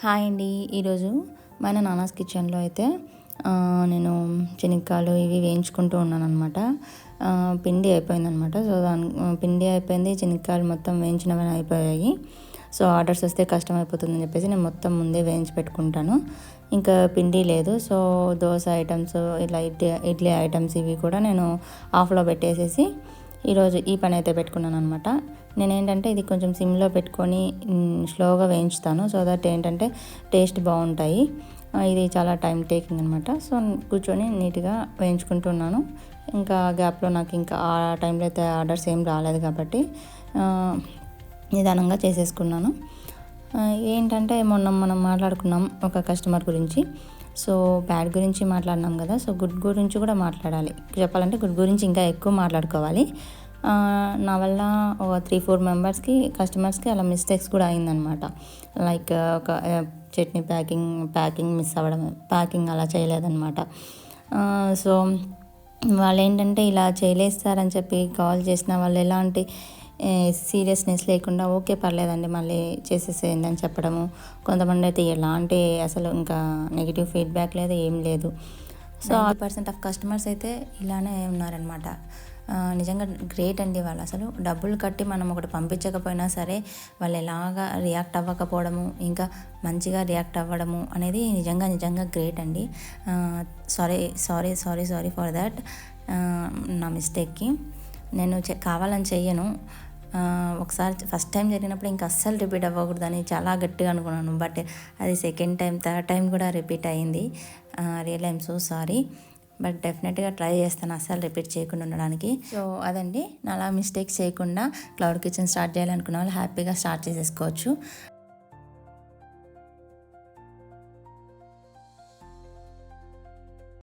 Hi అండి. ఈరోజు మన నానాస్ కిచెన్లో అయితే నేను శనక్కాయలు ఇవి వేయించుకుంటూ ఉన్నానన్నమాట. పిండి అయిపోయిందనమాట. సో పిండి అయిపోయింది, శనక్కాయలు మొత్తం వేయించినవన్నీ అయిపోయాయి. సో ఆర్డర్స్ వస్తే కష్టం అయిపోతుందని చెప్పేసి నేను మొత్తం ముందే వేయించి పెట్టుకుంటాను. ఇంకా పిండి లేదు. సో దోశ ఐటమ్స్, ఇలా ఇడ్లీ ఐటమ్స్ ఇవి కూడా నేను ఆఫ్లో పెట్టేసేసి ఈరోజు ఈ పని అయితే పెట్టుకున్నాను అనమాట. నేనేంటంటే ఇది కొంచెం సిమ్లో పెట్టుకొని స్లోగా వేయించుతాను. సో దట్ ఏంటంటే టేస్ట్ బాగుంటాయి. ఇది చాలా టైం టేకింగ్ అనమాట. సో కూర్చొని నీట్గా వేయించుకుంటున్నాను. ఇంకా గ్యాప్లో నాకు ఇంకా ఆ టైంలో అయితే ఆర్డర్స్ ఏం రాలేదు కాబట్టి నిదానంగా చేసేసుకున్నాను. ఏంటంటే మొన్న మనం మాట్లాడుకున్నాం ఒక కస్టమర్ గురించి. సో బ్యాడ్ గురించి మాట్లాడినాం కదా. సో గుడ్ గురించి కూడా మాట్లాడాలి. చెప్పాలంటే గుడ్ గురించి ఇంకా ఎక్కువ మాట్లాడుకోవాలి. నా వల్ల ఒక 3-4 మెంబర్స్కి కస్టమర్స్కి అలా మిస్టేక్స్ కూడా అయిందనమాట. లైక్ ఒక చట్నీ ప్యాకింగ్ మిస్ అవ్వడం, ప్యాకింగ్ అలా చేయలేదన్నమాట. సో వాళ్ళు ఏంటంటే ఇలా చేయలేస్తారని చెప్పి కాల్ చేసిన వాళ్ళు ఎలాంటి సీరియస్నెస్ లేకుండా ఓకే పర్లేదండి మళ్ళీ చేసేసేయండి అని చెప్పడము. కొంతమంది అయితే ఎలాంటి అసలు ఇంకా నెగిటివ్ ఫీడ్బ్యాక్ లేదు, ఏం లేదు. సో 90% ఆఫ్ కస్టమర్స్ అయితే ఇలానే ఉన్నారనమాట. నిజంగా గ్రేట్ అండి వాళ్ళు. అసలు డబ్బులు కట్టి మనం ఒకటి పంపించకపోయినా సరే వాళ్ళు ఎలాగా రియాక్ట్ అవ్వకపోవడము, ఇంకా మంచిగా రియాక్ట్ అవ్వడము అనేది నిజంగా గ్రేట్ అండి. Sorry for that. నా మిస్టేక్కి నేను కావాలని చెయ్యను. ఒకసారి ఫస్ట్ టైం జరిగినప్పుడు ఇంకా అస్సలు రిపీట్ అవ్వకూడదని చాలా గట్టిగా అనుకున్నాను. బట్ అది సెకండ్ టైం, థర్డ్ టైం కూడా రిపీట్ అయ్యింది. Real I'm so sorry. But డెఫినెట్గా ట్రై చేస్తాను అస్సలు రిపీట్ చేయకుండా ఉండడానికి. సో అదండి, అలా మిస్టేక్స్ చేయకుండా క్లౌడ్ కిచెన్ స్టార్ట్ చేయాలనుకున్న వాళ్ళు హ్యాపీగా స్టార్ట్ చేసేసుకోవచ్చు.